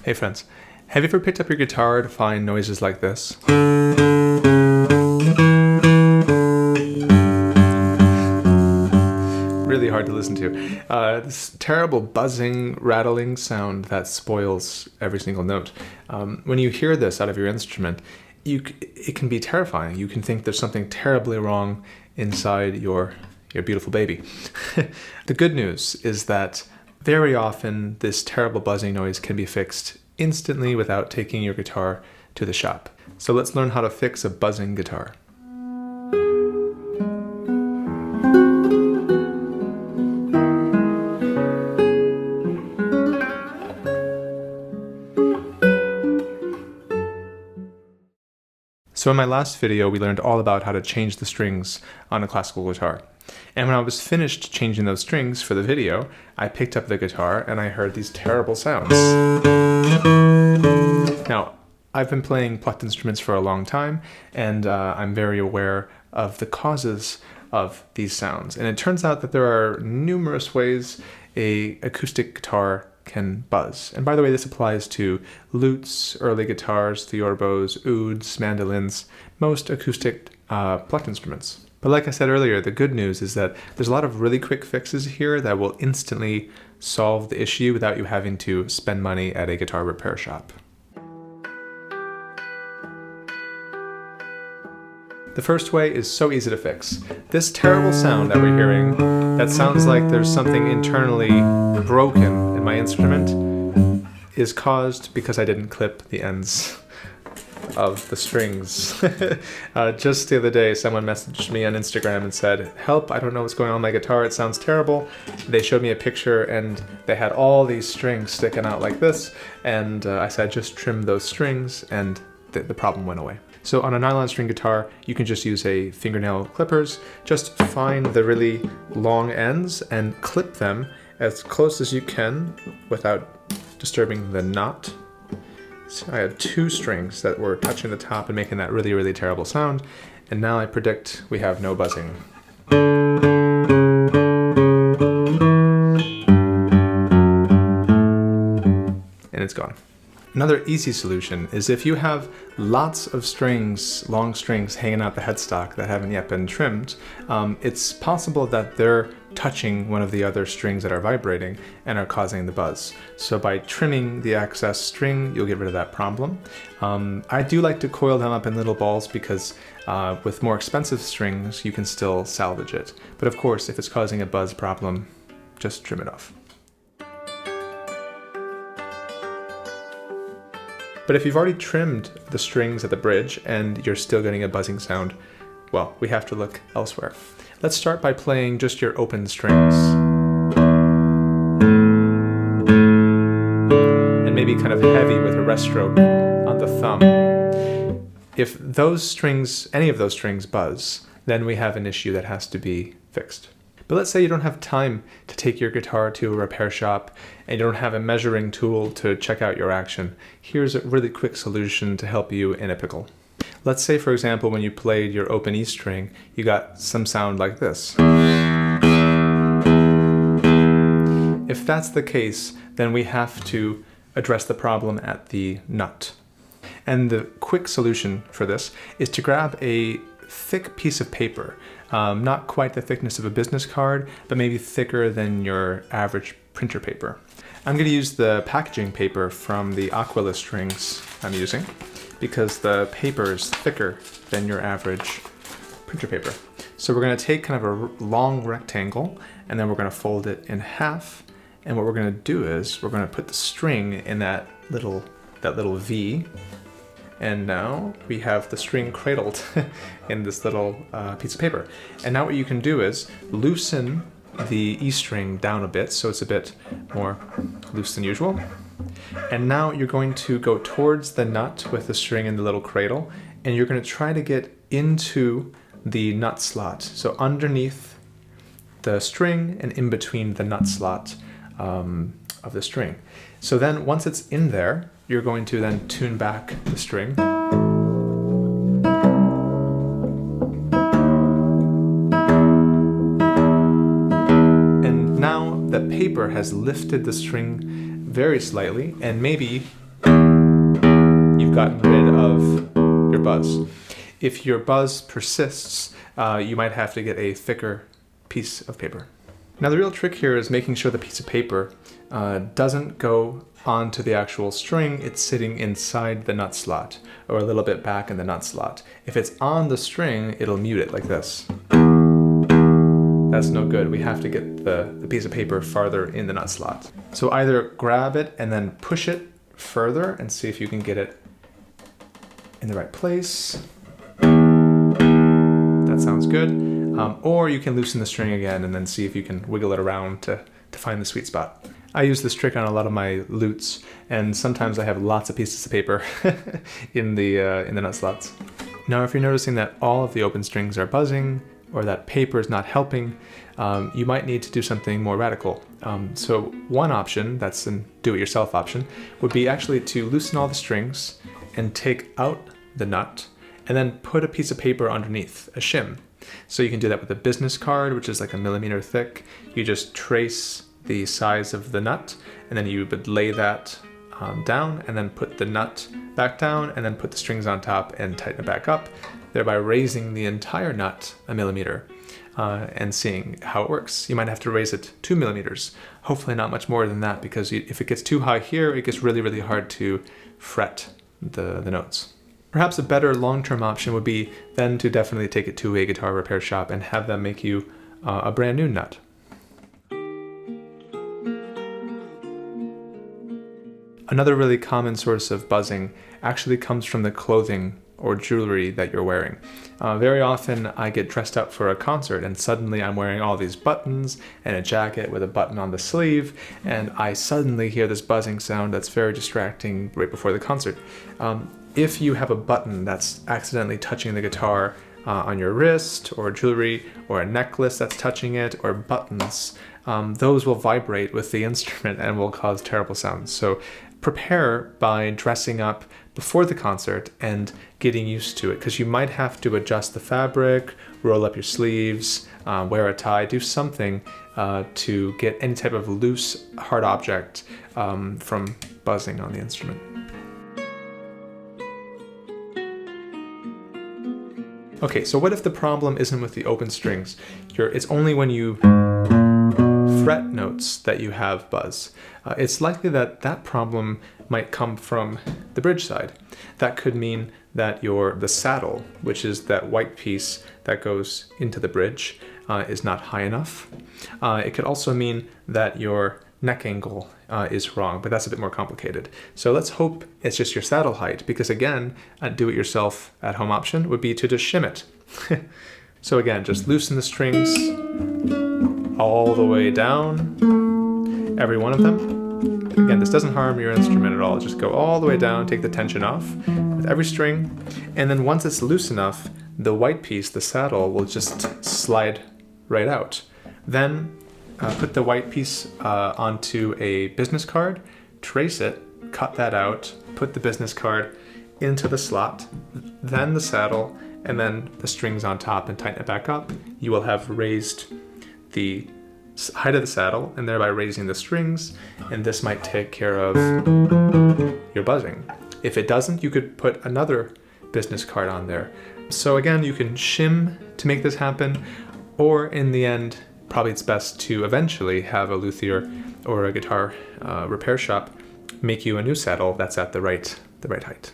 Hey friends, have you ever picked up your guitar to find noises like this? Really hard to listen to. This terrible buzzing, rattling sound that spoils every single note. When you hear this out of your instrument, it can be terrifying. You can think there's something terribly wrong inside your beautiful baby. The good news is that very often this terrible buzzing noise can be fixed instantly without taking your guitar to the shop. So let's learn how to fix a buzzing guitar. So in my last video, we learned all about how to change the strings on a classical guitar. And when I was finished changing those strings for the video, I picked up the guitar and I heard these terrible sounds. Now, I've been playing plucked instruments for a long time, and I'm very aware of the causes of these sounds. And it turns out that there are numerous ways an acoustic guitar can buzz. And by the way, this applies to lutes, early guitars, theorbos, ouds, mandolins, most acoustic plucked instruments. But like I said earlier, the good news is that there's a lot of really quick fixes here that will instantly solve the issue without you having to spend money at a guitar repair shop. The first way is so easy to fix. This terrible sound that we're hearing, that sounds like there's something internally broken in my instrument, is caused because I didn't clip the ends of the strings. Just the other day, someone messaged me on Instagram and said, "Help, I don't know what's going on with my guitar, it sounds terrible." They showed me a picture and they had all these strings sticking out like this, and I said, just trim those strings, and the problem went away. So on a nylon string guitar, you can just use a fingernail clippers. Just find the really long ends and clip them as close as you can without disturbing the knot. So I had two strings that were touching the top and making that really, really terrible sound. And now I predict we have no buzzing. And it's gone. Another easy solution is if you have lots of strings, long strings hanging out the headstock that haven't yet been trimmed, it's possible that they're touching one of the other strings that are vibrating and are causing the buzz. So by trimming the excess string, you'll get rid of that problem. I do like to coil them up in little balls because with more expensive strings, you can still salvage it. But of course, if it's causing a buzz problem, just trim it off. But if you've already trimmed the strings at the bridge and you're still getting a buzzing sound, well, we have to look elsewhere. Let's start by playing just your open strings. And maybe kind of heavy with a rest stroke on the thumb. If those strings, any of those strings buzz, then we have an issue that has to be fixed. But let's say you don't have time to take your guitar to a repair shop and you don't have a measuring tool to check out your action. Here's a really quick solution to help you in a pickle. Let's say, for example, when you played your open E string, you got some sound like this. If that's the case, then we have to address the problem at the nut. And the quick solution for this is to grab a thick piece of paper. Not quite the thickness of a business card, but maybe thicker than your average printer paper. I'm going to use the packaging paper from the Aquila strings I'm using because the paper is thicker than your average printer paper. So we're going to take kind of a long rectangle and then we're going to fold it in half. And what we're going to do is we're going to put the string in that little V. And now we have the string cradled in this little piece of paper. And now what you can do is loosen the E string down a bit so it's a bit more loose than usual. And now you're going to go towards the nut with the string in the little cradle, and you're going to try to get into the nut slot. So underneath the string and in between the nut slot of the string. So then once it's in there, you're going to then tune back the string. And now the paper has lifted the string very slightly, and maybe gotten rid of your buzz. If your buzz persists, you might have to get a thicker piece of paper. Now the real trick here is making sure the piece of paper doesn't go onto the actual string. It's sitting inside the nut slot or a little bit back in the nut slot. If it's on the string, it'll mute it like this. That's no good. We have to get the piece of paper farther in the nut slot. So either grab it and then push it further and see if you can get it in the right place. That sounds good. Or you can loosen the string again and then see if you can wiggle it around to find the sweet spot. I use this trick on a lot of my lutes, and sometimes I have lots of pieces of paper in the nut slots. Now, if you're noticing that all of the open strings are buzzing, or that paper is not helping, you might need to do something more radical. So one option, that's a do-it-yourself option, would be actually to loosen all the strings and take out the nut, and then put a piece of paper underneath, a shim. So you can do that with a business card, which is like 1 millimeter thick. You just trace the size of the nut, and then you would lay that down, and then put the nut back down, and then put the strings on top and tighten it back up, thereby raising the entire nut 1 millimeter and seeing how it works. You might have to raise it 2 millimeters, hopefully not much more than that, because if it gets too high here, it gets really, really hard to fret the notes. Perhaps a better long-term option would be then to definitely take it to a guitar repair shop and have them make you a brand new nut. Another really common source of buzzing actually comes from the clothing or jewelry that you're wearing. Very often I get dressed up for a concert and suddenly I'm wearing all these buttons and a jacket with a button on the sleeve, and I suddenly hear this buzzing sound that's very distracting right before the concert. If you have a button that's accidentally touching the guitar on your wrist, or jewelry, or a necklace that's touching it, or buttons, those will vibrate with the instrument and will cause terrible sounds. So prepare by dressing up before the concert and getting used to it, because you might have to adjust the fabric, roll up your sleeves, wear a tie, do something to get any type of loose, hard object from buzzing on the instrument. Okay, so what if the problem isn't with the open strings? It's only when you fret notes that you have buzz. It's likely that that problem might come from the bridge side. That could mean that the saddle, which is that white piece that goes into the bridge, is not high enough. It could also mean that your neck angle is wrong, but that's a bit more complicated. So let's hope it's just your saddle height, because again, a do-it-yourself at-home option would be to just shim it. So again, just loosen the strings all the way down, every one of them. Again, this doesn't harm your instrument at all. Just go all the way down, take the tension off with every string, and then once it's loose enough, the white piece, the saddle, will just slide right out. Then put the white piece onto a business card, trace it, cut that out, put the business card into the slot, then the saddle, and then the strings on top, and tighten it back up. You will have raised the height of the saddle and thereby raising the strings, and this might take care of your buzzing. If it doesn't, you could put another business card on there. So again, you can shim to make this happen, or in the end, probably it's best to eventually have a luthier or a guitar repair shop make you a new saddle that's at the right height.